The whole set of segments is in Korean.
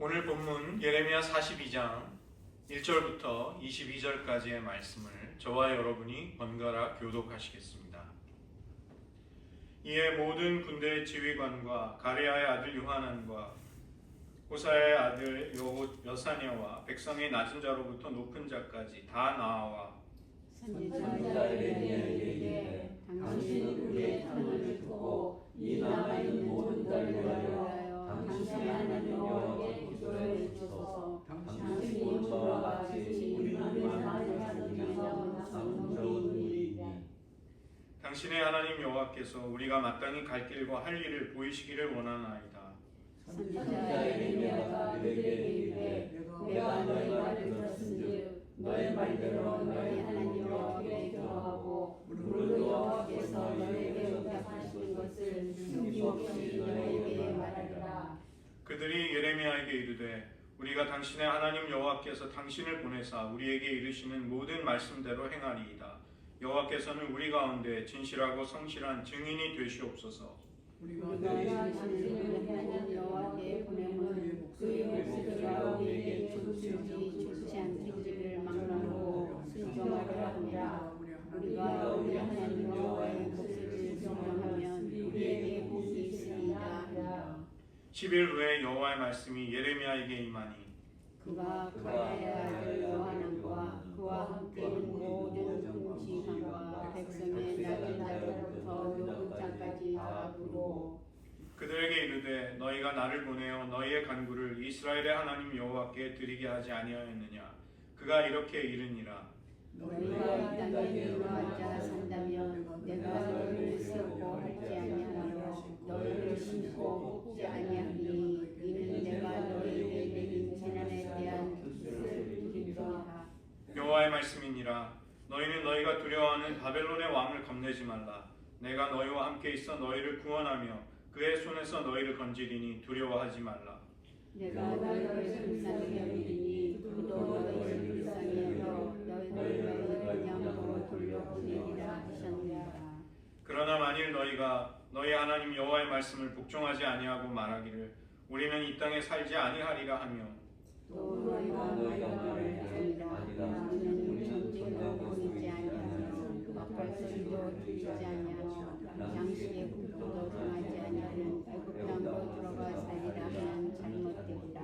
오늘 본문 예레미야 42장 1절부터 22절까지의 말씀을 저와 여러분이 번갈아 교독하시겠습니다. 이에 모든 군대의 지휘관과 가레아의 아들 요하난과 호사의 아들 여사냐와 백성의 낮은 자로부터 높은 자까지 다 나와 선지자 예레미야에게 당신이 우리의 탄원을 듣고 이 남아 있는 모든 자를 위하여 당신의 하나님 여호와께 기도를 해주소서. 당신이 문과 같이 우리를 만나는 위하여 성도이니 당신의 하나님 여호와께서 우리가 마땅히 갈 길과 할 일을 보이시기를 원하나이다. 선지자 예레미야가 그들에게 이르되 내가 너희 말을 들었은즉 너희 말대로 너희 하나님 여호와께 기도하고 무릇 여호와께서 너희에게 응답하신 것을 숨김없이 너희에게 말하리라. 그들이 예레미야에게 이르되 우리가 당신의 하나님 여호와께서 당신을 보내사 우리에게 이르시는 모든 말씀대로 행하리이다. 여호와께서는 우리 가운데 진실하고 성실한 증인이 되시옵소서. 우리가 당신을 하나님 여호와께 보내면 그의 목소리가 우리에게 좋을지 좋지 않을지를 막론하고 순종하려 합니다. 우리가 우리 하나님 여호와의 목소리를 순종하면 우리에게 복이 있으리이다. 10일 후에 여호와의 말씀이 예레미야에게 임하니 그가 가레아의 아들 요하난과 그와 함께 있는 모든 군지관과 백성의 낮은 자로부터 높은 자까지 다 부르고 그들에게 이르되 너희가 나를 보내어 너희의 간구를 이스라엘의 하나님 여호와께 드리게 하지 아니하였느냐. 그가 이렇게 이르니라. 너희가 이 땅에 거주한 자 산다면 내가 너희를 세우고 할지 아니하며 너희를 심고 뽑지 아니하니 이는 내가 너희에게 내린 재난에 대한 뜻을 이루리라. 여호와의 말씀이니라. 너희는 너희가 두려워하는 바벨론의 왕을 겁내지 말라. 내가 너희와 함께 있어 너희를 구원하며 그의 손에서 너희를 건지리니 두려워하지 말라. 내가 너희를 불쌍히 여기니 그도 너희를 불쌍히 여겨 너희를 양으로 돌려보내리라 하셨느니라. 그러나 만일 너희가 너희 하나님 여호와의 말씀을 복종하지 아니하고 말하기를 우리는 이 땅에 살지 아니하리라 하며 또 너희가 말하기를 우리는 전쟁도 보이지 아니하며 막갈 소리도 들리지 아니하며 양식의 굶도 정하지 아니하는 애굽 땅으로 들어가 살리라 하는 잘못되리라.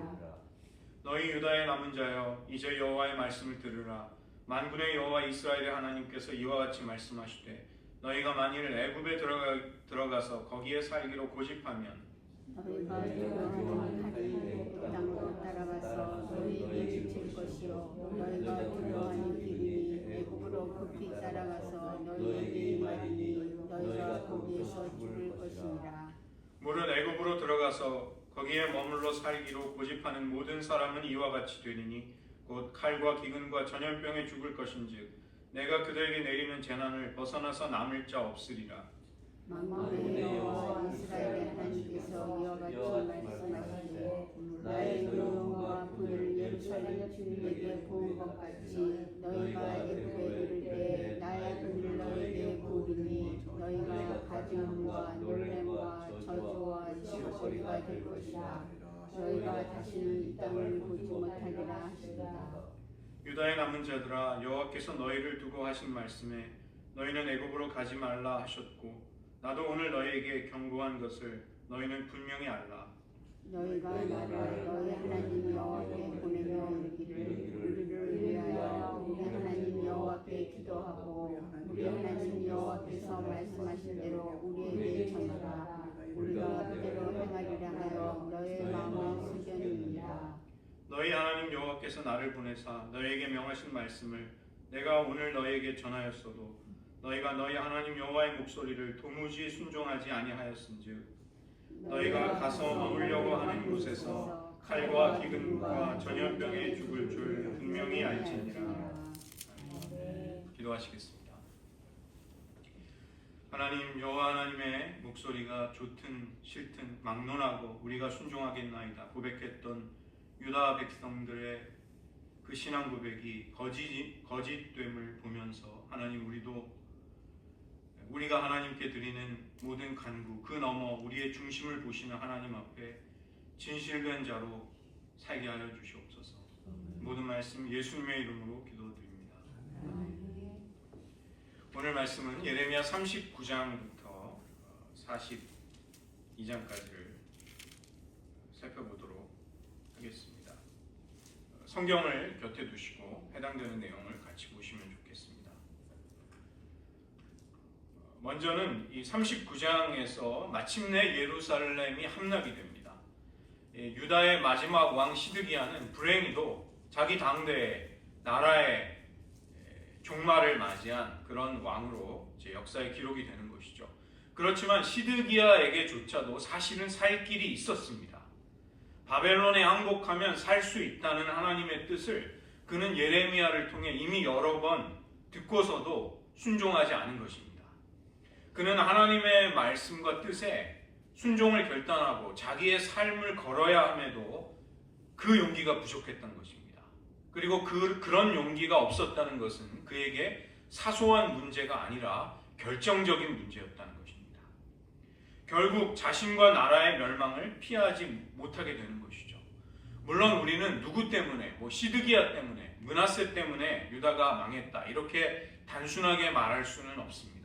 너희 유다의 남은 자여 이제 여호와의 말씀을 들으라. 만군의 여호와 이스라엘의 하나님께서 이와 같이 말씀하시되 너희가 만일 애굽에 들어가서 거기에 살기로 고집하면 너희가 두려워하는 하나님의 땅으로 따라가서 너희에게 미칠 것이요 너희가 두려워하는 기근이 애굽으로 급히 따라가서 너희에게 임하리니 너희가 거기에서 죽을 것이니라. 무릇 애굽으로 들어가서 거기에 머물러 살기로 고집하는 모든 사람은 이와 같이 되리니 곧 칼과 기근과 전염병에 죽을 것인즉 내가 그들에게 내리는 재난을 벗어나서 남을 자 없으리라. 만군의 여호와 이스라엘의 하나님께서 이와 같이 말씀하시되 나의 노여움과 불을 예루살렘 주민에게 부은 것 같이 너희가 애굽에 이를 때 나의 불을 너희에게 부으리니 너희가 가증함과 놀램과 저주와 시험거리가 될 것이라. 너희가 다시는 이 땅을 보지 못하리라 하시리라. 유다의 남은 자들아 여호와께서 너희를 두고 하신 말씀에 너희는 애굽으로 가지 말라 하셨고 나도 오늘 너희에게 경고한 것을 너희는 분명히 알라. 너희가 나를 너희 하나님 여호와께 보내며 이르기를 우리를 위하여 우리 하나님 여호와께 기도하고 우리 하나님 여호와께서 말씀하신 대로 우리에게 전하라. 우리가 그대로 행하리라 하여 너의 마음의 소견이니라. 너희 하나님 여호와께서 나를 보내사 너희에게 명하신 말씀을 내가 오늘 너희에게 전하였어도 너희가 너희 하나님 여호와의 목소리를 도무지 순종하지 아니하였은즉 너희가 가서 머물려고 하는 곳에서 칼과 기근과 전염병에 죽을 줄 분명히 알지니라. 기도하시겠습니다. 하나님 여호와 하나님의 목소리가 좋든 싫든 막론하고 우리가 순종하겠나이다 고백했던 유다 백성들의 그 신앙 고백이 거짓됨을 보면서 하나님 우리가 하나님께 드리는 모든 간구 그 너머 우리의 중심을 보시는 하나님 앞에 진실된 자로 살게 하여 주시옵소서. 모든 말씀 예수님의 이름으로 기도드립니다. 오늘 말씀은 예레미야 39장부터 42장까지를 살펴보도록 하겠습니다. 성경을 곁에 두시고 해당되는 내용을 같이 보시면 좋겠습니다. 먼저는 이 39장에서 마침내 예루살렘이 함락이 됩니다. 유다의 마지막 왕 시드기야는 불행히도 자기 당대의 나라의 종말을 맞이한 그런 왕으로 제 역사에 기록이 되는 것이죠. 그렇지만 시드기야에게조차도 사실은 살 길이 있었습니다. 바벨론에 항복하면 살 수 있다는 하나님의 뜻을 그는 예레미야를 통해 이미 여러 번 듣고서도 순종하지 않은 것입니다. 그는 하나님의 말씀과 뜻에 순종을 결단하고 자기의 삶을 걸어야 함에도 그 용기가 부족했던 것입니다. 그리고 그런 용기가 없었다는 것은 그에게 사소한 문제가 아니라 결정적인 문제였다는 것입니다. 결국 자신과 나라의 멸망을 피하지 못하게 되는 것이죠. 물론 우리는 누구 때문에, 시드기야 때문에, 므낫세 때문에 유다가 망했다 이렇게 단순하게 말할 수는 없습니다.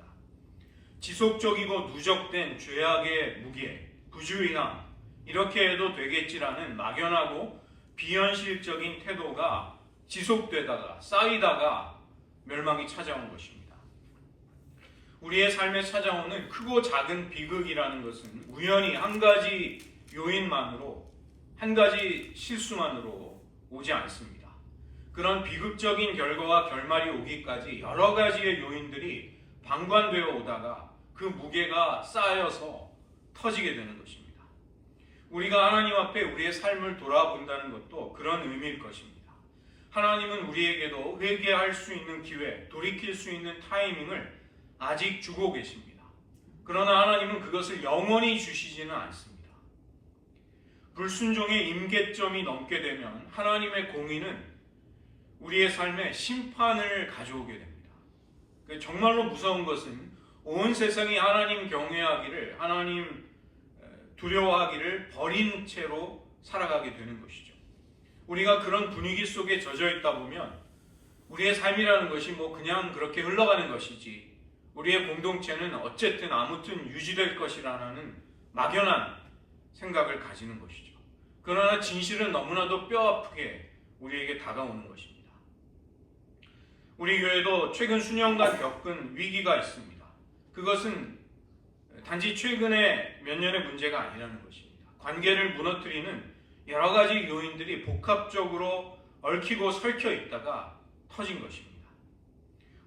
지속적이고 누적된 죄악의 무게, 부주의함 이렇게 해도 되겠지라는 막연하고 비현실적인 태도가 지속되다가 쌓이다가 멸망이 찾아온 것입니다. 우리의 삶에 찾아오는 크고 작은 비극이라는 것은 우연히 한 가지 요인만으로, 한 가지 실수만으로 오지 않습니다. 그런 비극적인 결과와 결말이 오기까지 여러 가지의 요인들이 방관되어 오다가 그 무게가 쌓여서 터지게 되는 것입니다. 우리가 하나님 앞에 우리의 삶을 돌아본다는 것도 그런 의미일 것입니다. 하나님은 우리에게도 회개할 수 있는 기회, 돌이킬 수 있는 타이밍을 아직 주고 계십니다. 그러나 하나님은 그것을 영원히 주시지는 않습니다. 불순종의 임계점이 넘게 되면 하나님의 공의는 우리의 삶에 심판을 가져오게 됩니다. 정말로 무서운 것은 온 세상이 하나님 경외하기를, 하나님 두려워하기를 버린 채로 살아가게 되는 것이죠. 우리가 그런 분위기 속에 젖어 있다 보면 우리의 삶이라는 것이 그냥 그렇게 흘러가는 것이지, 우리의 공동체는 어쨌든 아무튼 유지될 것이라는 막연한 생각을 가지는 것이죠. 그러나 진실은 너무나도 뼈아프게 우리에게 다가오는 것입니다. 우리 교회도 최근 수년간 겪은 위기가 있습니다. 그것은 단지 최근에 몇 년의 문제가 아니라는 것입니다. 관계를 무너뜨리는 여러 가지 요인들이 복합적으로 얽히고 설켜 있다가 터진 것입니다.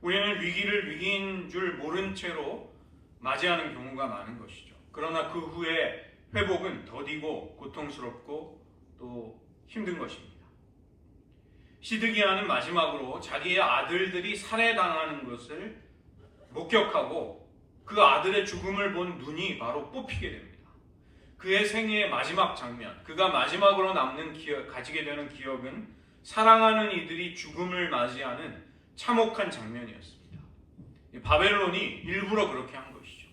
우리는 위기를 위기인 줄 모른 채로 맞이하는 경우가 많은 것이죠. 그러나 그 후에 회복은 더디고 고통스럽고 또 힘든 것입니다. 시드기야는 마지막으로 자기의 아들들이 살해당하는 것을 목격하고 그 아들의 죽음을 본 눈이 바로 뽑히게 됩니다. 그의 생애의 마지막 장면, 그가 마지막으로 가지게 되는 기억은 사랑하는 이들이 죽음을 맞이하는 참혹한 장면이었습니다. 바벨론이 일부러 그렇게 한 것이죠.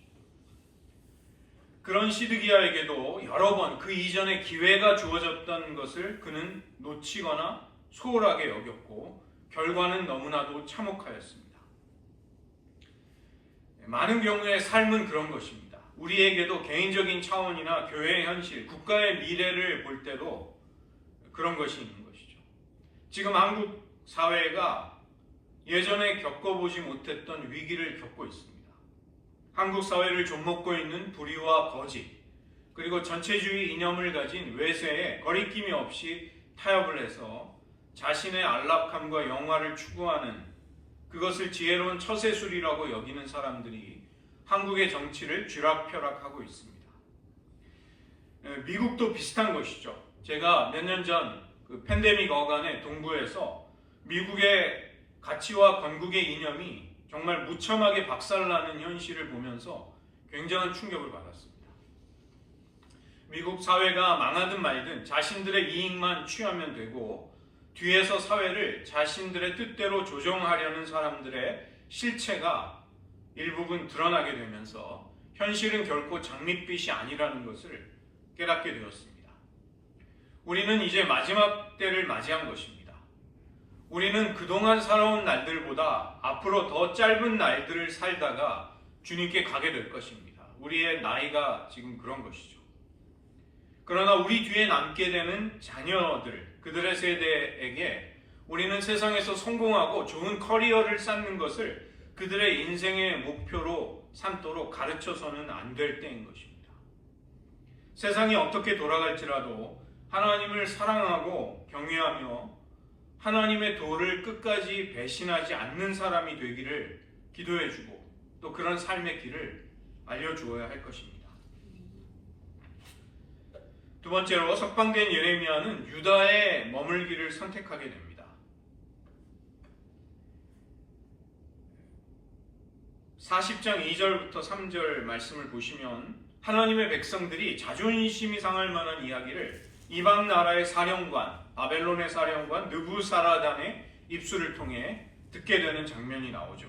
그런 시드기야에게도 여러 번 그 이전에 기회가 주어졌던 것을 그는 놓치거나 소홀하게 여겼고 결과는 너무나도 참혹하였습니다. 많은 경우에 삶은 그런 것입니다. 우리에게도 개인적인 차원이나 교회의 현실, 국가의 미래를 볼 때도 그런 것이 있는 것이죠. 지금 한국 사회가 예전에 겪어보지 못했던 위기를 겪고 있습니다. 한국 사회를 좀먹고 있는 불의와 거짓, 그리고 전체주의 이념을 가진 외세에 거리낌이 없이 타협을 해서 자신의 안락함과 영화를 추구하는, 그것을 지혜로운 처세술이라고 여기는 사람들이 한국의 정치를 쥐락펴락하고 있습니다. 미국도 비슷한 것이죠. 제가 몇 년 전 팬데믹 어간의 동부에서 미국의 가치와 건국의 이념이 정말 무참하게 박살나는 현실을 보면서 굉장한 충격을 받았습니다. 미국 사회가 망하든 말든 자신들의 이익만 취하면 되고 뒤에서 사회를 자신들의 뜻대로 조정하려는 사람들의 실체가 일부분 드러나게 되면서 현실은 결코 장밋빛이 아니라는 것을 깨닫게 되었습니다. 우리는 이제 마지막 때를 맞이한 것입니다. 우리는 그동안 살아온 날들보다 앞으로 더 짧은 날들을 살다가 주님께 가게 될 것입니다. 우리의 나이가 지금 그런 것이죠. 그러나 우리 뒤에 남게 되는 자녀들, 그들의 세대에게 우리는 세상에서 성공하고 좋은 커리어를 쌓는 것을 그들의 인생의 목표로 삼도록 가르쳐서는 안 될 때인 것입니다. 세상이 어떻게 돌아갈지라도 하나님을 사랑하고 경외하며 하나님의 도를 끝까지 배신하지 않는 사람이 되기를 기도해주고 또 그런 삶의 길을 알려주어야 할 것입니다. 두 번째로 석방된 예레미야는 유다에 머물기를 선택하게 됩니다. 40장 2절부터 3절 말씀을 보시면 하나님의 백성들이 자존심이 상할 만한 이야기를 이방 나라의 사령관, 바벨론의 사령관 느부사라단의 입술을 통해 듣게 되는 장면이 나오죠.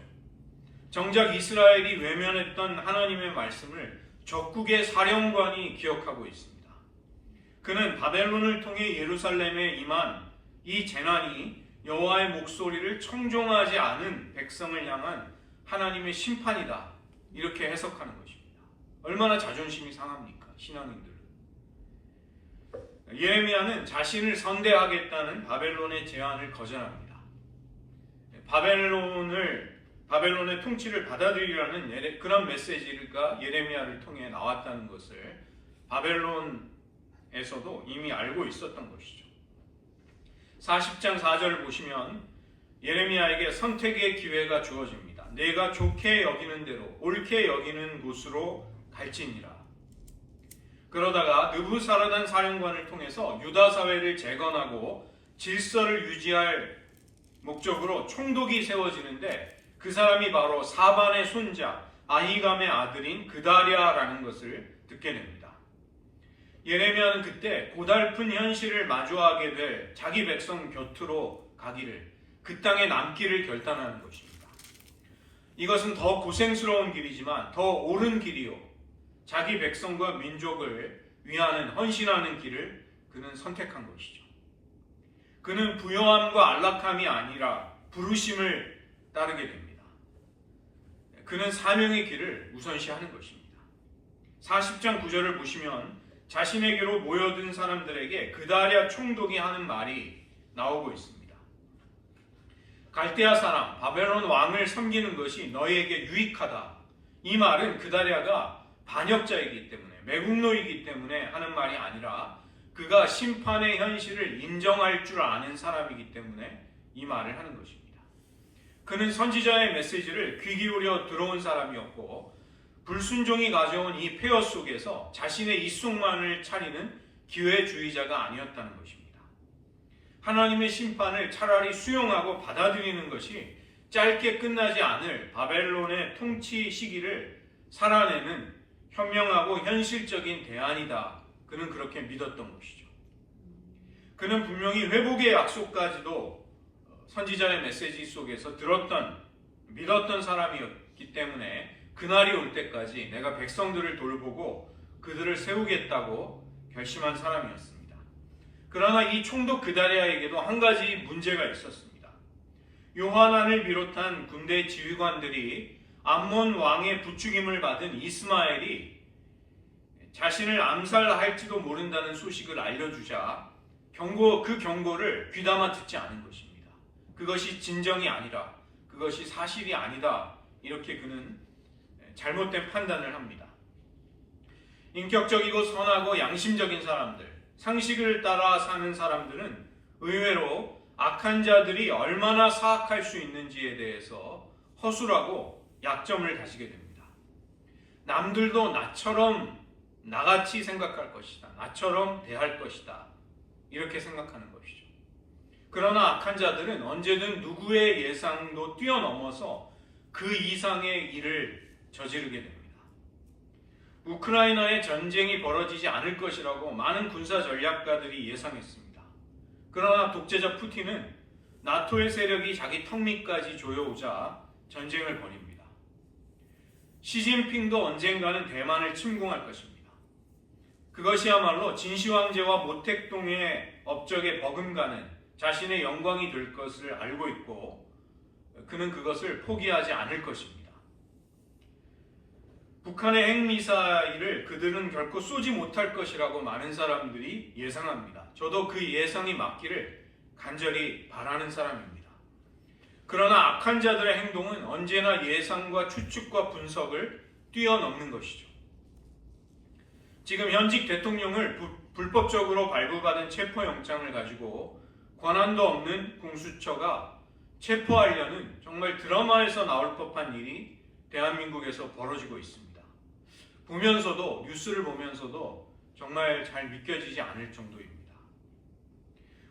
정작 이스라엘이 외면했던 하나님의 말씀을 적국의 사령관이 기억하고 있습니다. 그는 바벨론을 통해 예루살렘에 임한 이 재난이 여호와의 목소리를 청종하지 않은 백성을 향한 하나님의 심판이다, 이렇게 해석하는 것입니다. 얼마나 자존심이 상합니까, 신앙인들은. 예레미야는 자신을 선대하겠다는 바벨론의 제안을 거절합니다. 바벨론의 통치를 받아들이라는 그런 메시지가 예레미야를 통해 나왔다는 것을 바벨론에서도 이미 알고 있었던 것이죠. 40장 4절을 보시면 예레미야에게 선택의 기회가 주어집니다. 내가 좋게 여기는 대로 옳게 여기는 곳으로 갈지니라. 그러다가 느부사라단 사령관을 통해서 유다 사회를 재건하고 질서를 유지할 목적으로 총독이 세워지는데 그 사람이 바로 사반의 손자 아히감의 아들인 그다랴라는 것을 듣게 됩니다. 예레미야는 그때 고달픈 현실을 마주하게 될 자기 백성 곁으로 가기를, 그 땅에 남기를 결단하는 것입니다. 이것은 더 고생스러운 길이지만 더 옳은 길이요, 자기 백성과 민족을 위하는 헌신하는 길을 그는 선택한 것이죠. 그는 부요함과 안락함이 아니라 부르심을 따르게 됩니다. 그는 사명의 길을 우선시하는 것입니다. 40장 9절을 보시면 자신에게로 모여든 사람들에게 그다랴 총독이 하는 말이 나오고 있습니다. 갈대아 사람 바벨론 왕을 섬기는 것이 너희에게 유익하다. 이 말은 그다랴가 반역자이기 때문에, 매국노이기 때문에 하는 말이 아니라 그가 심판의 현실을 인정할 줄 아는 사람이기 때문에 이 말을 하는 것입니다. 그는 선지자의 메시지를 귀 기울여 들어온 사람이었고 불순종이 가져온 이 폐허 속에서 자신의 입속만을 차리는 기회주의자가 아니었다는 것입니다. 하나님의 심판을 차라리 수용하고 받아들이는 것이 짧게 끝나지 않을 바벨론의 통치 시기를 살아내는 현명하고 현실적인 대안이다. 그는 그렇게 믿었던 것이죠. 그는 분명히 회복의 약속까지도 선지자의 메시지 속에서 믿었던 사람이었기 때문에 그날이 올 때까지 내가 백성들을 돌보고 그들을 세우겠다고 결심한 사람이었습니다. 그러나 이 총독 그다랴에게도 한 가지 문제가 있었습니다. 요하난을 비롯한 군대 지휘관들이 암몬 왕의 부추김을 받은 이스마엘이 자신을 암살할지도 모른다는 소식을 알려주자 그 경고를 귀담아 듣지 않은 것입니다. 그것이 진정이 아니라, 그것이 사실이 아니다, 이렇게 그는 잘못된 판단을 합니다. 인격적이고 선하고 양심적인 사람들, 상식을 따라 사는 사람들은 의외로 악한 자들이 얼마나 사악할 수 있는지에 대해서 허술하고 약점을 가지게 됩니다. 남들도 나같이 생각할 것이다, 나처럼 대할 것이다, 이렇게 생각하는 것이죠. 그러나 악한 자들은 언제든 누구의 예상도 뛰어넘어서 그 이상의 일을 저지르게 됩니다. 우크라이나의 전쟁이 벌어지지 않을 것이라고 많은 군사 전략가들이 예상했습니다. 그러나 독재자 푸틴은 나토의 세력이 자기 턱 밑까지 조여오자 전쟁을 벌입니다. 시진핑도 언젠가는 대만을 침공할 것입니다. 그것이야말로 진시황제와 모택동의 업적에 버금가는 자신의 영광이 될 것을 알고 있고 그는 그것을 포기하지 않을 것입니다. 북한의 핵미사일을 그들은 결코 쏘지 못할 것이라고 많은 사람들이 예상합니다. 저도 그 예상이 맞기를 간절히 바라는 사람입니다. 그러나 악한 자들의 행동은 언제나 예상과 추측과 분석을 뛰어넘는 것이죠. 지금 현직 대통령을 불법적으로 발부받은 체포영장을 가지고 권한도 없는 공수처가 체포하려는 정말 드라마에서 나올 법한 일이 대한민국에서 벌어지고 있습니다. 보면서도 뉴스를 보면서도 정말 잘 믿겨지지 않을 정도입니다.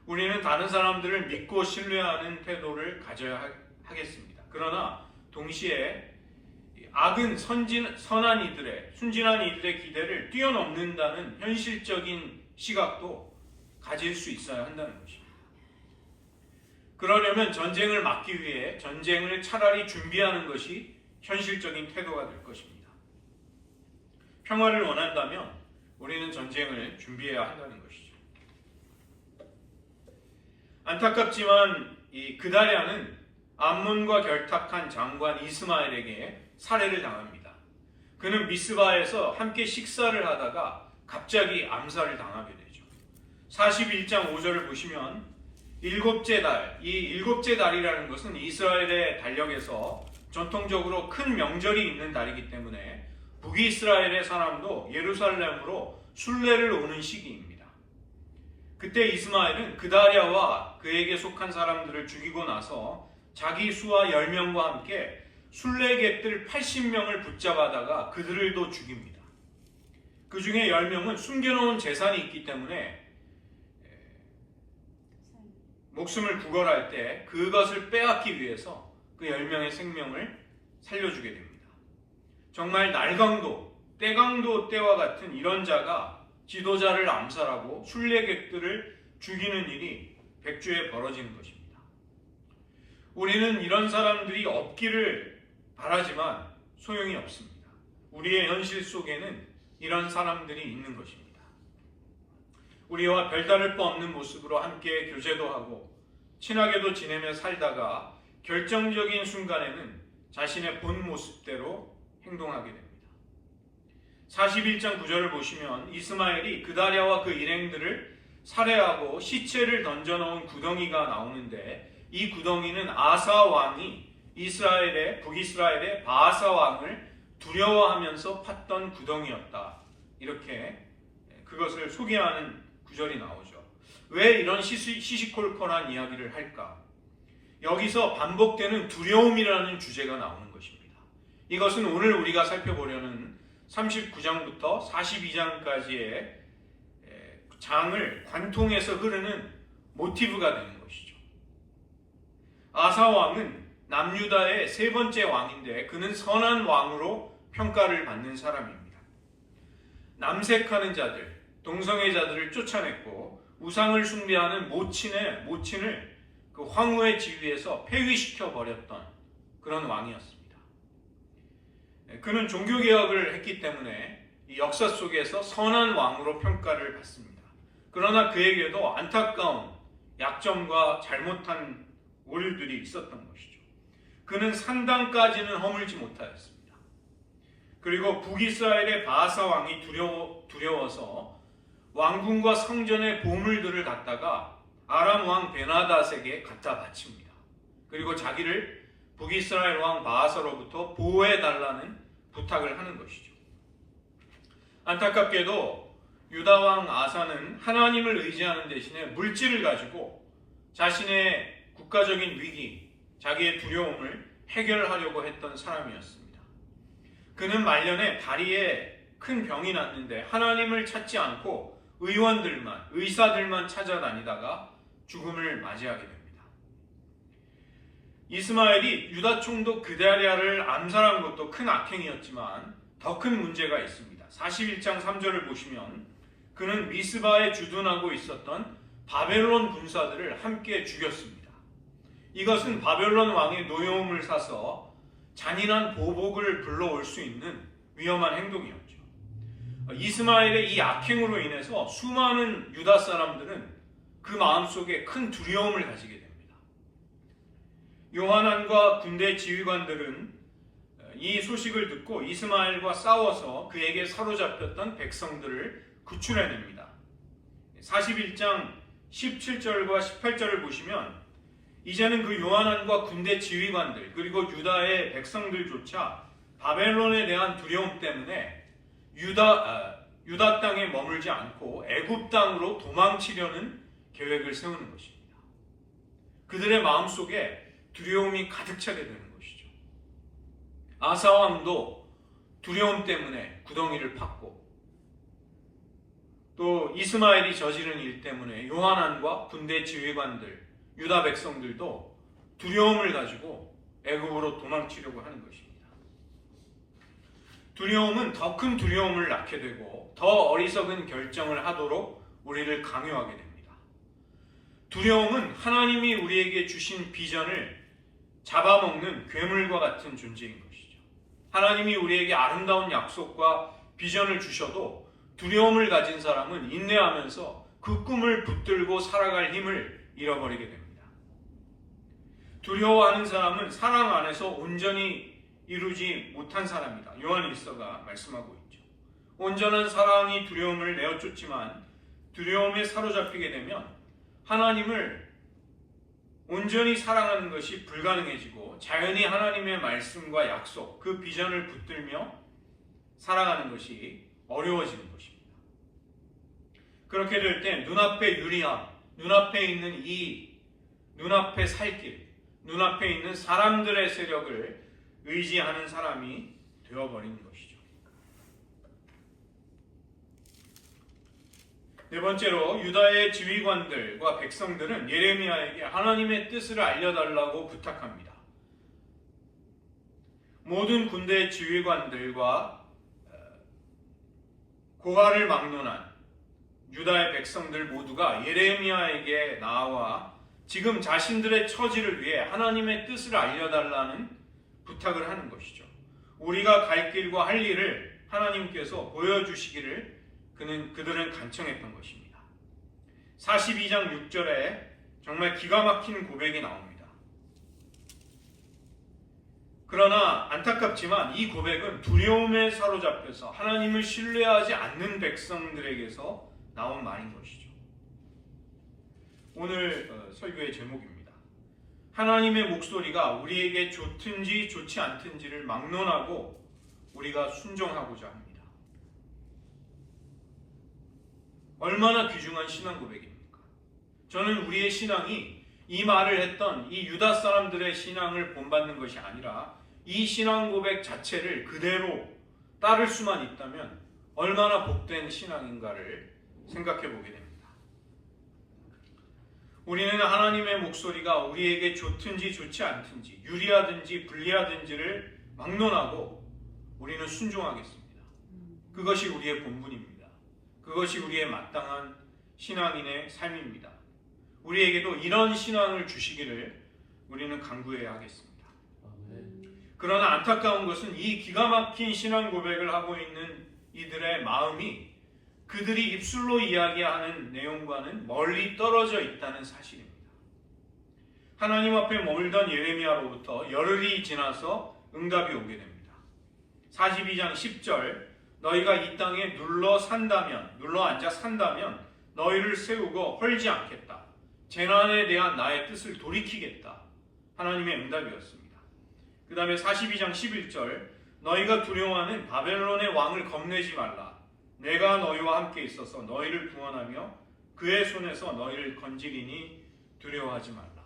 우리는 다른 사람들을 믿고 신뢰하는 태도를 가져야 하겠습니다. 그러나 동시에 악은 선한 이들의, 순진한 이들의 기대를 뛰어넘는다는 현실적인 시각도 가질 수 있어야 한다는 것입니다. 그러려면 전쟁을 막기 위해 전쟁을 차라리 준비하는 것이 현실적인 태도가 될 것입니다. 평화를 원한다면 우리는 전쟁을 준비해야 한다는 것이죠. 안타깝지만 이 그다랴는 암몬과 결탁한 장관 이스마엘에게 살해를 당합니다. 그는 미스바에서 함께 식사를 하다가 갑자기 암살을 당하게 되죠. 41장 5절을 보시면 일곱째 달, 이 일곱째 달이라는 것은 이스라엘의 달력에서 전통적으로 큰 명절이 있는 달이기 때문에 북이스라엘의 사람도 예루살렘으로 순례를 오는 시기입니다. 그때 이스마엘은 그다랴와 그에게 속한 사람들을 죽이고 나서 자기 수하 10명과 함께 순례객들 80명을 붙잡아다가 그들도 죽입니다. 그 중에 10명은 숨겨놓은 재산이 있기 때문에 목숨을 구걸할 때 그것을 빼앗기 위해서 그 10명의 생명을 살려주게 됩니다. 정말 날강도, 때강도 때와 같은 이런 자가 지도자를 암살하고 순례객들을 죽이는 일이 백주에 벌어지는 것입니다. 우리는 이런 사람들이 없기를 바라지만 소용이 없습니다. 우리의 현실 속에는 이런 사람들이 있는 것입니다. 우리와 별다를 바 없는 모습으로 함께 교제도 하고 친하게도 지내며 살다가 결정적인 순간에는 자신의 본 모습대로 행동하게 됩니다. 41장 9절을 보시면 이스마엘이 그다랴와 그 일행들을 살해하고 시체를 던져놓은 구덩이가 나오는데 이 구덩이는 아사 왕이 북이스라엘의 바아사 왕을 두려워하면서 팠던 구덩이였다. 이렇게 그것을 소개하는 구절이 나오죠. 왜 이런 시시콜콜한 이야기를 할까? 여기서 반복되는 두려움이라는 주제가 나오는 것입니다. 이것은 오늘 우리가 살펴보려는 39장부터 42장까지의 장을 관통해서 흐르는 모티브가 되는 것이죠. 아사 왕은 남유다의 세 번째 왕인데 그는 선한 왕으로 평가를 받는 사람입니다. 남색하는 자들, 동성애 자들을 쫓아냈고 우상을 숭배하는 모친을 그 황후의 지위에서 폐위시켜 버렸던 그런 왕이었습니다. 그는 종교개혁을 했기 때문에 이 역사 속에서 선한 왕으로 평가를 받습니다. 그러나 그에게도 안타까운 약점과 잘못한 오류들이 있었던 것이죠. 그는 산당까지는 허물지 못하였습니다. 그리고 북이스라엘의 바아사 왕이 두려워서 왕궁과 성전의 보물들을 갖다가 아람 왕 베나닷에게 갖다 바칩니다. 그리고 자기를 북이스라엘 왕 바아사로부터 보호해달라는 부탁을 하는 것이죠. 안타깝게도 유다 왕 아사는 하나님을 의지하는 대신에 물질을 가지고 자신의 국가적인 위기, 자기의 두려움을 해결하려고 했던 사람이었습니다. 그는 말년에 다리에 큰 병이 났는데 하나님을 찾지 않고 의사들만 찾아다니다가 죽음을 맞이하게 됩니다. 이스마엘이 유다 총독 그다랴를 암살한 것도 큰 악행이었지만 더 큰 문제가 있습니다. 41장 3절을 보시면 그는 미스바에 주둔하고 있었던 바벨론 군사들을 함께 죽였습니다. 이것은 바벨론 왕의 노여움을 사서 잔인한 보복을 불러올 수 있는 위험한 행동이었죠. 이스마엘의 이 악행으로 인해서 수많은 유다 사람들은 그 마음속에 큰 두려움을 가지게 됩니다. 요하난과 군대 지휘관들은 이 소식을 듣고 이스마엘과 싸워서 그에게 사로잡혔던 백성들을 구출해냅니다. 41장 17절과 18절을 보시면 이제는 그 요하난과 군대 지휘관들 그리고 유다의 백성들조차 바벨론에 대한 두려움 때문에 유다 땅에 머물지 않고 애굽 땅으로 도망치려는 계획을 세우는 것입니다. 그들의 마음속에 두려움이 가득 차게 되는 것이죠. 아사 왕도 두려움 때문에 구덩이를 팠고 또 이스마엘이 저지른 일 때문에 요하난과 군대 지휘관들, 유다 백성들도 두려움을 가지고 애굽으로 도망치려고 하는 것입니다. 두려움은 더 큰 두려움을 낳게 되고 더 어리석은 결정을 하도록 우리를 강요하게 됩니다. 두려움은 하나님이 우리에게 주신 비전을 잡아먹는 괴물과 같은 존재인 것이죠. 하나님이 우리에게 아름다운 약속과 비전을 주셔도 두려움을 가진 사람은 인내하면서 그 꿈을 붙들고 살아갈 힘을 잃어버리게 됩니다. 두려워하는 사람은 사랑 안에서 온전히 이루지 못한 사람이다. 요한일서가 말씀하고 있죠. 온전한 사랑이 두려움을 내어쫓지만 두려움에 사로잡히게 되면 하나님을 온전히 사랑하는 것이 불가능해지고 자연히 하나님의 말씀과 약속, 그 비전을 붙들며 살아가는 것이 어려워지는 것입니다. 그렇게 될 때 눈앞의 유리함, 눈앞에 있는 눈앞의 살길, 눈앞에 있는 사람들의 세력을 의지하는 사람이 되어버리는 것이죠. 네 번째로 유다의 지휘관들과 백성들은 예레미야에게 하나님의 뜻을 알려달라고 부탁합니다. 모든 군대 지휘관들과 고아를 막론한 유다의 백성들 모두가 예레미야에게 나와 지금 자신들의 처지를 위해 하나님의 뜻을 알려달라는 부탁을 하는 것이죠. 우리가 갈 길과 할 일을 하나님께서 보여주시기를 그들은 간청했던 것입니다. 42장 6절에 정말 기가 막힌 고백이 나옵니다. 그러나 안타깝지만 이 고백은 두려움에 사로잡혀서 하나님을 신뢰하지 않는 백성들에게서 나온 말인 것이죠. 오늘 설교의 제목입니다. 하나님의 목소리가 우리에게 좋든지 좋지 않든지를 막론하고 우리가 순종하고자 합니다. 얼마나 귀중한 신앙 고백입니까? 저는 우리의 신앙이 이 말을 했던 이 유다 사람들의 신앙을 본받는 것이 아니라 이 신앙 고백 자체를 그대로 따를 수만 있다면 얼마나 복된 신앙인가를 생각해 보게 됩니다. 우리는 하나님의 목소리가 우리에게 좋든지 좋지 않든지 유리하든지 불리하든지를 막론하고 우리는 순종하겠습니다. 그것이 우리의 본분입니다. 그것이 우리의 마땅한 신앙인의 삶입니다. 우리에게도 이런 신앙을 주시기를 우리는 간구해야 하겠습니다. 그러나 안타까운 것은 이 기가 막힌 신앙 고백을 하고 있는 이들의 마음이 그들이 입술로 이야기하는 내용과는 멀리 떨어져 있다는 사실입니다. 하나님 앞에 머물던 예레미야로부터 열흘이 지나서 응답이 오게 됩니다. 42장 10절 너희가 이 땅에 눌러 앉아 산다면 너희를 세우고 헐지 않겠다. 재난에 대한 나의 뜻을 돌이키겠다. 하나님의 응답이었습니다. 그 다음에 42장 11절 너희가 두려워하는 바벨론의 왕을 겁내지 말라. 내가 너희와 함께 있어서 너희를 구원하며 그의 손에서 너희를 건지리니 두려워하지 말라.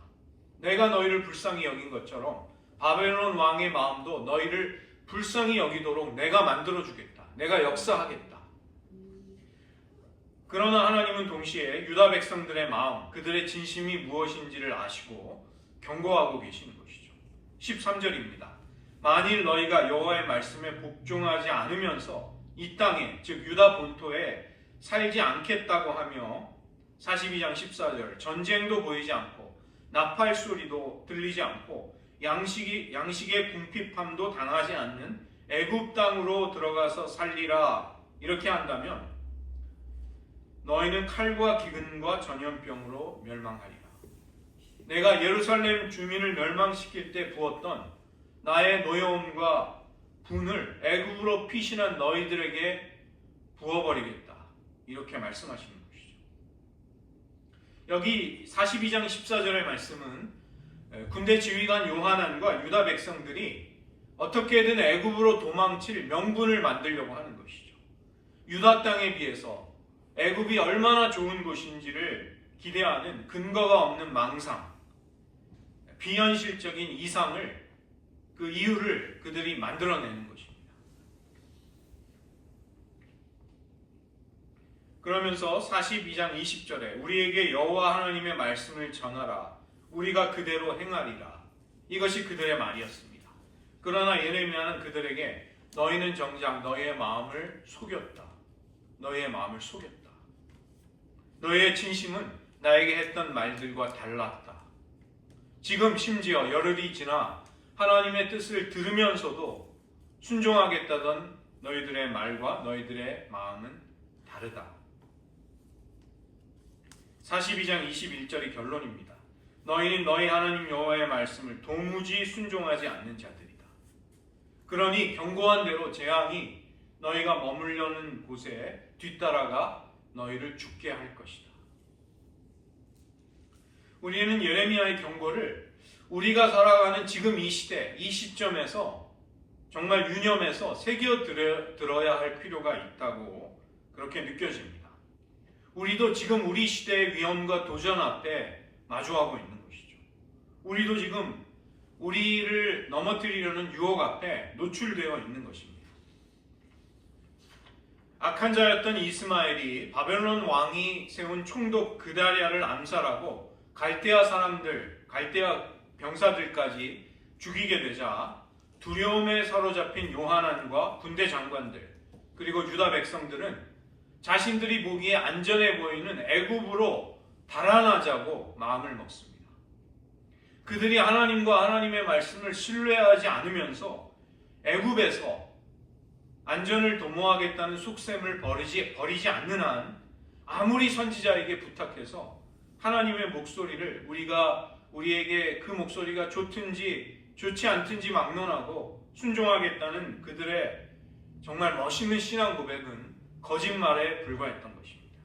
내가 너희를 불쌍히 여긴 것처럼 바벨론 왕의 마음도 너희를 불쌍히 여기도록 내가 만들어주겠다. 내가 역사하겠다. 그러나 하나님은 동시에 유다 백성들의 마음, 그들의 진심이 무엇인지를 아시고 경고하고 계시는 것이죠. 13절입니다. 만일 너희가 여호와의 말씀에 복종하지 않으면서 이 땅에, 즉 유다 본토에 살지 않겠다고 하며 42장 14절 전쟁도 보이지 않고 나팔 소리도 들리지 않고 양식의 궁핍함도 당하지 않는 애굽 땅으로 들어가서 살리라 이렇게 한다면 너희는 칼과 기근과 전염병으로 멸망하리라. 내가 예루살렘 주민을 멸망시킬 때 부었던 나의 노여움과 분을 애굽으로 피신한 너희들에게 부어버리겠다. 이렇게 말씀하시는 것이죠. 여기 42장 14절의 말씀은 군대 지휘관 요하난과 유다 백성들이 어떻게든 애굽으로 도망칠 명분을 만들려고 하는 것이죠. 유다 땅에 비해서 애굽이 얼마나 좋은 곳인지를 기대하는 근거가 없는 망상, 비현실적인 이상을, 그 이유를 그들이 만들어내는 것입니다. 그러면서 42장 20절에 우리에게 여호와 하나님의 말씀을 전하라. 우리가 그대로 행하리라. 이것이 그들의 말이었습니다. 그러나 예레미야는 그들에게 너희는 정작 너희의 마음을 속였다. 너희의 마음을 속였다. 너희의 진심은 나에게 했던 말들과 달랐다. 지금 심지어 열흘이 지나 하나님의 뜻을 들으면서도 순종하겠다던 너희들의 말과 너희들의 마음은 다르다. 42장 21절이 결론입니다. 너희는 너희 하나님 여호와의 말씀을 도무지 순종하지 않는 자들이다. 그러니 경고한 대로 재앙이 너희가 머물려는 곳에 뒤따라가 너희를 죽게 할 것이다. 우리는 예레미야의 경고를 우리가 살아가는 지금 이 시대, 이 시점에서 정말 유념해서 새겨 들어야 할 필요가 있다고 그렇게 느껴집니다. 우리도 지금 우리 시대의 위험과 도전 앞에 마주하고 있는 것이죠. 우리도 지금 우리를 넘어뜨리려는 유혹 앞에 노출되어 있는 것입니다. 악한 자였던 이스마엘이 바벨론 왕이 세운 총독 그다랴를 암살하고 갈대아 사람들, 갈대아 병사들까지 죽이게 되자 두려움에 사로잡힌 요하난과 군대 장관들 그리고 유다 백성들은 자신들이 보기에 안전해 보이는 애굽으로 달아나자고 마음을 먹습니다. 그들이 하나님과 하나님의 말씀을 신뢰하지 않으면서 애굽에서 안전을 도모하겠다는 속셈을 버리지 않는 한 아무리 선지자에게 부탁해서 하나님의 목소리를 우리에게 그 목소리가 좋든지 좋지 않든지 막론하고 순종하겠다는 그들의 정말 멋있는 신앙 고백은 거짓말에 불과했던 것입니다.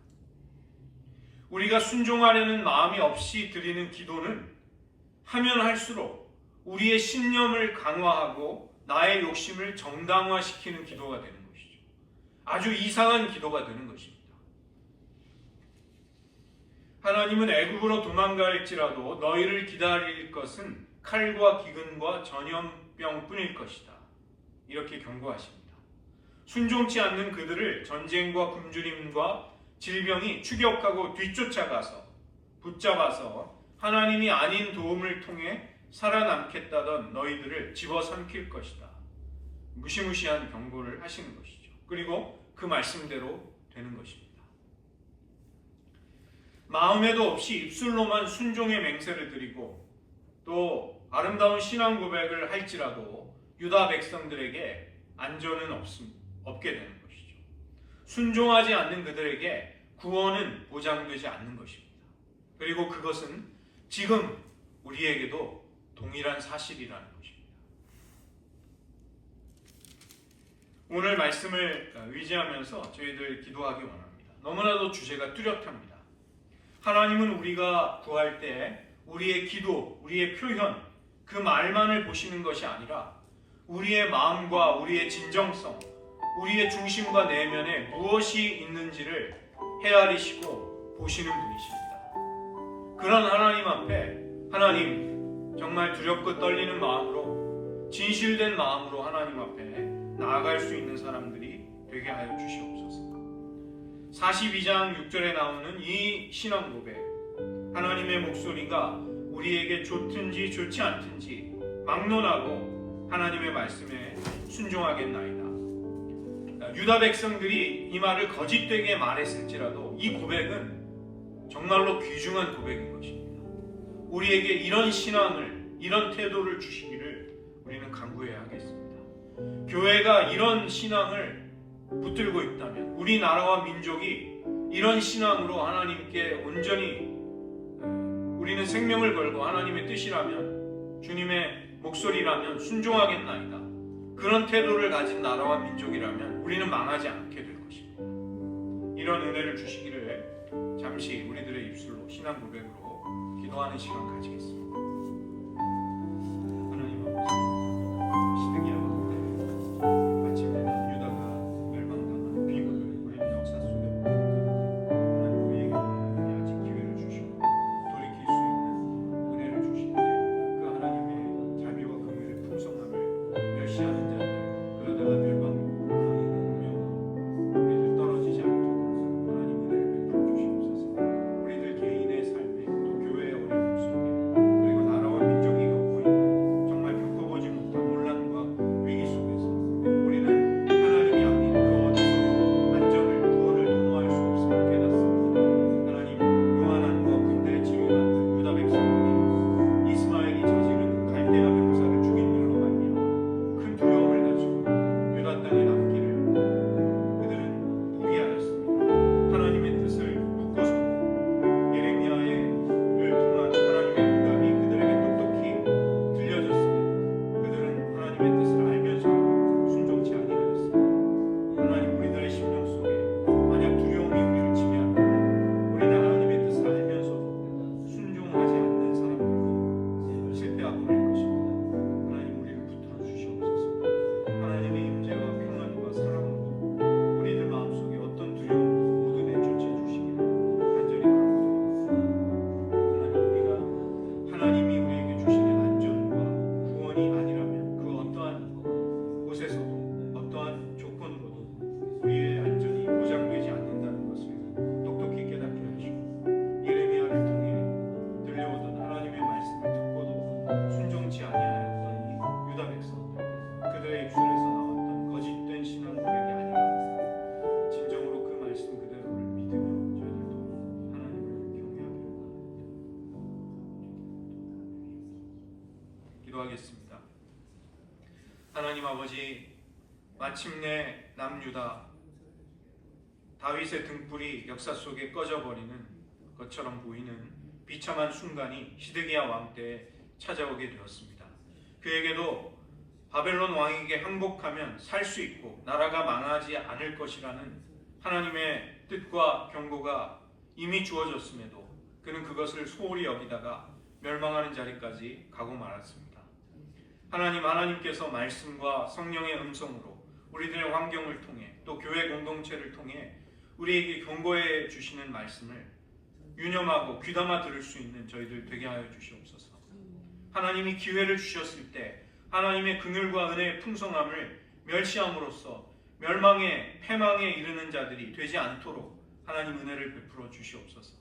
우리가 순종하려는 마음이 없이 드리는 기도는 하면 할수록 우리의 신념을 강화하고 나의 욕심을 정당화시키는 기도가 되는 것이죠. 아주 이상한 기도가 되는 것입니다. 하나님은 애굽으로 도망갈지라도 너희를 기다릴 것은 칼과 기근과 전염병뿐일 것이다. 이렇게 경고하십니다. 순종치 않는 그들을 전쟁과 굶주림과 질병이 추격하고 뒤쫓아가서 붙잡아서 하나님이 아닌 도움을 통해 살아남겠다던 너희들을 집어삼킬 것이다. 무시무시한 경고를 하시는 것이죠. 그리고 그 말씀대로 되는 것입니다. 마음에도 없이 입술로만 순종의 맹세를 드리고 또 아름다운 신앙 고백을 할지라도 유다 백성들에게 안전은 없게 되는 것이죠. 순종하지 않는 그들에게 구원은 보장되지 않는 것입니다. 그리고 그것은 지금 우리에게도 동일한 사실이라는 것입니다. 오늘 말씀을 의지하면서 저희들 기도하기 원합니다. 너무나도 주제가 뚜렷합니다. 하나님은 우리가 구할 때 우리의 기도, 우리의 표현, 그 말만을 보시는 것이 아니라 우리의 마음과 우리의 진정성, 우리의 중심과 내면에 무엇이 있는지를 헤아리시고 보시는 분이십니다. 그런 하나님 앞에 하나님 정말 두렵고 떨리는 마음으로 진실된 마음으로 하나님 앞에 나아갈 수 있는 사람들이 되게 하여 주시옵소서. 42장 6절에 나오는 이 신앙 고백, 하나님의 목소리가 우리에게 좋든지 좋지 않든지 막론하고 하나님의 말씀에 순종하겠나이다. 유다 백성들이 이 말을 거짓되게 말했을지라도 이 고백은 정말로 귀중한 고백인 것입니다. 우리에게 이런 신앙을, 이런 태도를 주시기를 우리는 간구해야 하겠습니다. 교회가 이런 신앙을 붙들고 있다면, 우리나라와 민족이 이런 신앙으로 하나님께 온전히 우리는 생명을 걸고 하나님의 뜻이라면, 주님의 목소리라면 순종하겠나이다, 그런 태도를 가진 나라와 민족이라면 우리는 망하지 않게 될 것입니다. 이런 은혜를 주시기를 잠시 우리들의 입술로 신앙 고백으로 기도하는 시간 가지겠습니다. 하나님 아버지, 시드기야 가운데 마침내 유다가 멸망당한 비극을 우리는 역사 속에 보고, 하나님 우리에게 아직 기회를 주시고 돌이킬 수 있는 은혜를 주시는데, 그 하나님의 자비와 긍휼의 풍성함을 멸시하는 자들, 그러다가 멸망하며 우리들 떨어지지 않도록 하나님 은혜를 베풀어 주시옵소서. 우리들 개인의 삶에, 또 교회의 어려움 속에, 그리고 나라와 민족이 겪고 있는 정말 겪어보지 못한 혼란과 위기 속에서 우리는 하나님이 아닌 그 어디서도 안전을, 구원을 도모할 수 없음을 깨닫습니다. 하나님, 요한안과 군대의 지휘관들, 유다 백성들이 이스마엘이 저지른 갈대아 병사를 죽인 일로 말미암아 큰 두려움을 가지고 유다 땅에 남기를 그들은 포기하였습니다. 하나님의 뜻을 묶어서 예레미야를 통한 하나님의 응답이 그들에게 똑똑히 들려졌습니다. 그들은 하나님의 뜻을 알면서 순종치 아니하였습니다. 하나님, 우리들의 심령 속에 만약 두려움이 우리를 지배한다면, 우리는 하나님의 뜻을 알면서도 순종하지 않는 사람들로 실패하고 말 것입니다. 하나님, 우리를 붙들어 주시옵소서. 하나님의 임재와 평안과 사랑으로 우리들 마음속에 어떤 두려움도 모두 내쫓아 주시기를 간절히 간구드립니다. 하나님, 우리가 하나님이 우리에게 주시는 안전과 구원이 아니라면 그 어떠한 곳에서도 어떠한 조건으로도 우리의 안전이 보장되지 않는다는 것을 똑똑히 깨닫게 하시고, 예레미야를 통해 들려오던 하나님의 말씀을 듣고도 순종치 아니하였던 이 유다 백성들, 그들의 입술에서 나왔던 거짓된 신앙 고백이 아니라 진정으로 그 말씀 그대로를 믿으며 저희들도 하나님을 경외하기를 바랍니다. 기도하겠습니다. 하나님 아버지, 마침내 남유다 다윗의 등불이 역사 속에 꺼져버리는 것처럼 보이는 비참한 순간이 시드기야 왕 때에 찾아오게 되었습니다. 그에게도 바벨론 왕에게 항복하면 살 수 있고 나라가 망하지 않을 것이라는 하나님의 뜻과 경고가 이미 주어졌음에도 그는 그것을 소홀히 여기다가 멸망하는 자리까지 가고 말았습니다. 하나님께서 말씀과 성령의 음성으로 우리들의 환경을 통해, 또 교회 공동체를 통해 우리에게 경고해 주시는 말씀을 유념하고 귀담아 들을 수 있는 저희들 되게 하여 주시옵소서. 하나님이 기회를 주셨을 때 하나님의 긍휼과 은혜의 풍성함을 멸시함으로써 멸망에, 패망에 이르는 자들이 되지 않도록 하나님 은혜를 베풀어 주시옵소서.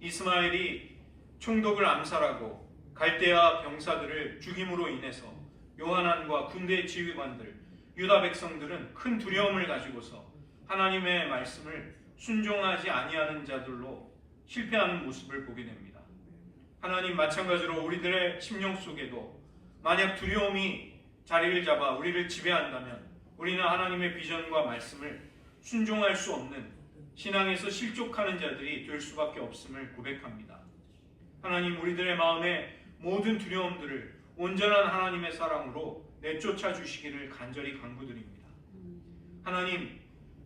이스마엘이 총독을 암살하고 갈대아 병사들을 죽임으로 인해서 요한안과 군대 지휘관들, 유다 백성들은 큰 두려움을 가지고서 하나님의 말씀을 순종하지 아니하는 자들로 실패하는 모습을 보게 됩니다. 하나님, 마찬가지로 우리들의 심령 속에도 만약 두려움이 자리를 잡아 우리를 지배한다면 우리는 하나님의 비전과 말씀을 순종할 수 없는 신앙에서 실족하는 자들이 될 수밖에 없음을 고백합니다. 하나님, 우리들의 마음에 모든 두려움들을 온전한 하나님의 사랑으로 내쫓아 주시기를 간절히 간구드립니다. 하나님,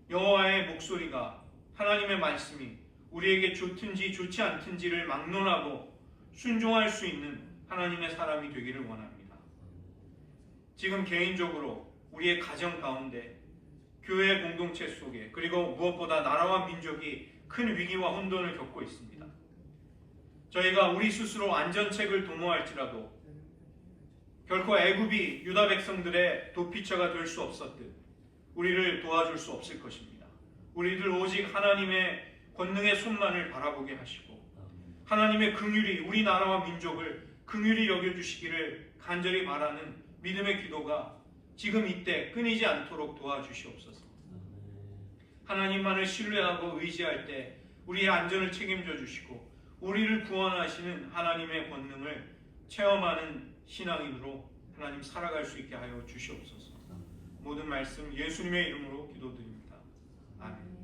여호와의 목소리가, 하나님의 말씀이 우리에게 좋든지 좋지 않든지를 막론하고 순종할 수 있는 하나님의 사람이 되기를 원합니다. 지금 개인적으로 우리의 가정 가운데, 교회 공동체 속에, 그리고 무엇보다 나라와 민족이 큰 위기와 혼돈을 겪고 있습니다. 저희가 우리 스스로 안전책을 도모할지라도 결코 애굽이 유다 백성들의 도피처가 될 수 없었듯 우리를 도와줄 수 없을 것입니다. 우리들 오직 하나님의 권능의 손만을 바라보게 하시고 하나님의 긍휼이 우리 나라와 민족을 긍휼히 여겨주시기를 간절히 바라는 믿음의 기도가 지금 이때 끊이지 않도록 도와주시옵소서. 하나님만을 신뢰하고 의지할 때 우리의 안전을 책임져 주시고 우리를 구원하시는 하나님의 권능을 체험하는 신앙인으로 하나님 살아갈 수 있게 하여 주시옵소서. 모든 말씀 예수님의 이름으로 기도드립니다. 아멘.